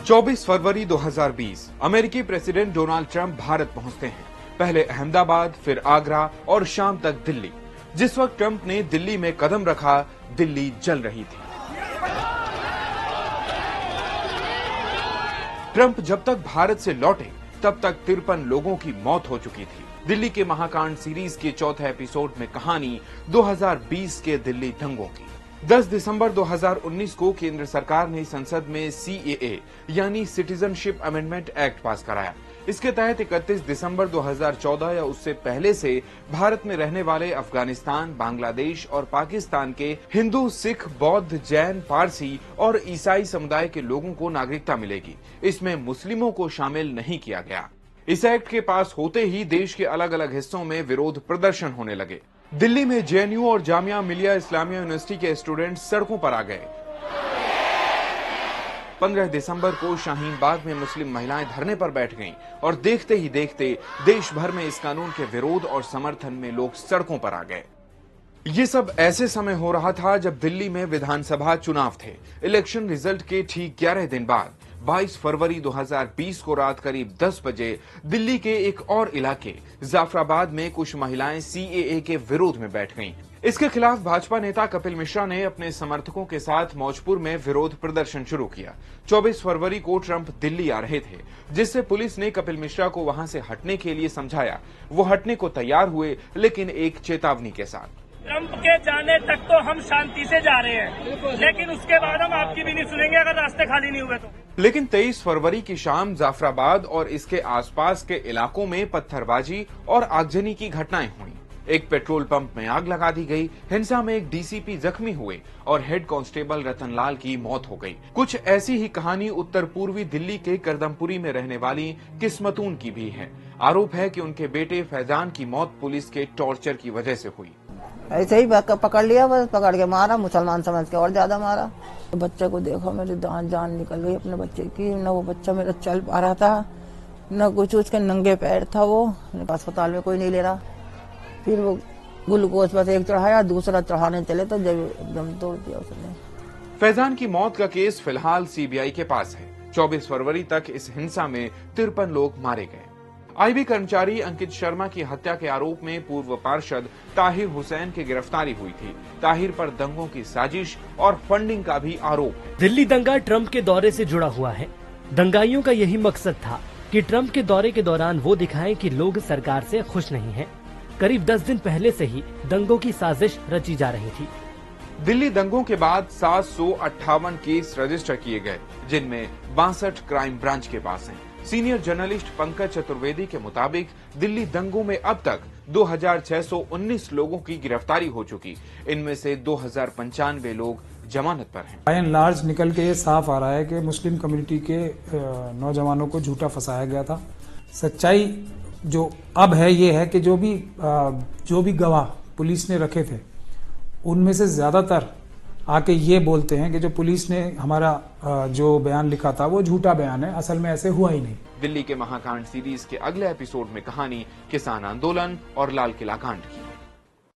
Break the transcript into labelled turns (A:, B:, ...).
A: 24 फरवरी 2020 अमेरिकी president Donald Trump Bharat पहुंचते हैं। पहले अहमदाबाद, फिर आगरा और शाम तक दिल्ली। जिस वक्त ट्रंप ने दिल्ली में कदम रखा, दिल्ली जल रही थी। ट्रंप जब तक भारत से लौटे तब तक 53 लोगों की मौत हो चुकी थी। दिल्ली के महाकांड सीरीज के चौथे एपिसोड में कहानी 2020 के दिल्ली दंगों की। 10 दिसंबर 2019 को केंद्र सरकार ने संसद में CAA यानी सिटीजनशिप अमेंडमेंट एक्ट पास कराया। इसके तहत 31 दिसंबर 2014 या उससे पहले से भारत में रहने वाले अफगानिस्तान, बांग्लादेश और पाकिस्तान के हिंदू, सिख, बौद्ध, जैन, पारसी और ईसाई समुदाय के लोगों को नागरिकता मिलेगी। इसमें मुस्लिमों को शामिल नहीं किया गया। इस एक्ट के पास होते ही देश के अलग अलग हिस्सों में विरोध प्रदर्शन होने लगे। दिल्ली में JNU और जामिया मिलिया इस्लामिया यूनिवर्सिटी के स्टूडेंट्स सड़कों पर आ गए। 15 दिसंबर को शाहीन बाग में मुस्लिम महिलाएं धरने पर बैठ गईं और देखते ही देखते देश भर में इस कानून के विरोध और समर्थन में लोग सड़कों पर आ गए। ये सब ऐसे समय हो रहा था जब दिल्ली में विधानसभा चुनाव थे। इलेक्शन रिजल्ट के ठीक 11 दिन बाद 22 फरवरी 2020 को रात करीब 10 बजे दिल्ली के एक और इलाके जाफराबाद में कुछ महिलाएं CAA के विरोध में बैठ गईं। इसके खिलाफ भाजपा नेता कपिल मिश्रा ने अपने समर्थकों के साथ मौजपुर में विरोध प्रदर्शन शुरू किया। 24 फरवरी को ट्रंप दिल्ली आ रहे थे, जिससे पुलिस ने कपिल मिश्रा को वहां से हटने के लिए समझाया। वो हटने को तैयार हुए, लेकिन एक चेतावनी के साथ।
B: ट्रंप के जाने तक तो हम शांति से जा रहे हैं, लेकिन उसके बाद हम आपकी भी नहीं सुनेंगे अगर रास्ते खाली नहीं हुए तो।
A: लेकिन 23 फरवरी की शाम जाफराबाद और इसके आसपास के इलाकों में पत्थरबाजी और आगजनी की घटनाएं हुई। एक पेट्रोल पंप में आग लगा दी गई। हिंसा में एक DCP जख्मी हुए और हेड कांस्टेबल रतनलाल की मौत हो गई। कुछ ऐसी ही कहानी उत्तर पूर्वी दिल्ली के करदमपुरी में रहने वाली किस्मतून की भी है। आरोप है कि उनके बेटे फैजान की मौत पुलिस के टॉर्चर की वजह से हुई।
C: ऐसे ही पकड़ लिया, बस पकड़ के मारा, मुसलमान समझ के और ज्यादा मारा। तो बच्चे को देखो, मेरी जान निकल गई अपने बच्चे की। न वो बच्चा मेरा चल पा रहा था, न कुछ, उसके नंगे पैर था। वो अस्पताल में कोई नहीं ले रहा। फिर वो ग्लूकोज बस एक चढ़ाया, दूसरा चढ़ाने चले तो जब एकदम तोड़ दिया उसने।
A: फैजान की मौत का केस फिलहाल CBI के पास है। 24 फरवरी तक इस हिंसा में 53 लोग मारे गए। IB कर्मचारी अंकित शर्मा की हत्या के आरोप में पूर्व पार्षद ताहिर हुसैन की गिरफ्तारी हुई थी। ताहिर पर दंगों की साजिश और फंडिंग का भी आरोप है।
D: दिल्ली दंगा ट्रंप के दौरे से जुड़ा हुआ है। दंगाइयों का यही मकसद था कि ट्रंप के दौरे के दौरान वो दिखाएं कि लोग सरकार से खुश नहीं हैं। करीब 10 दिन पहले से ही दंगों की साजिश रची जा रही थी।
A: दिल्ली दंगों के बाद 758 केस रजिस्टर किए गए, जिनमें 62 क्राइम ब्रांच के पास हैं। सीनियर जर्नलिस्ट पंकज चतुर्वेदी के मुताबिक दिल्ली दंगों में अब तक 2619 लोगों की गिरफ्तारी हो चुकी। इनमें से 2095 लोग जमानत पर हैं।
E: बाय एंड लार्ज निकल के ये साफ आ रहा है कि मुस्लिम कम्युनिटी के नौजवानों को झूठा फंसाया गया था। सच्चाई जो अब है ये है कि जो भी गवाह पुलिस ने रखे थे, उनमें से ज्यादातर आके ये बोलते हैं कि जो पुलिस ने हमारा जो बयान लिखा था वो झूठा बयान है, असल में ऐसे हुआ ही नहीं।
A: दिल्ली के महाकांड सीरीज के अगले एपिसोड में कहानी किसान आंदोलन और लाल किला कांड की।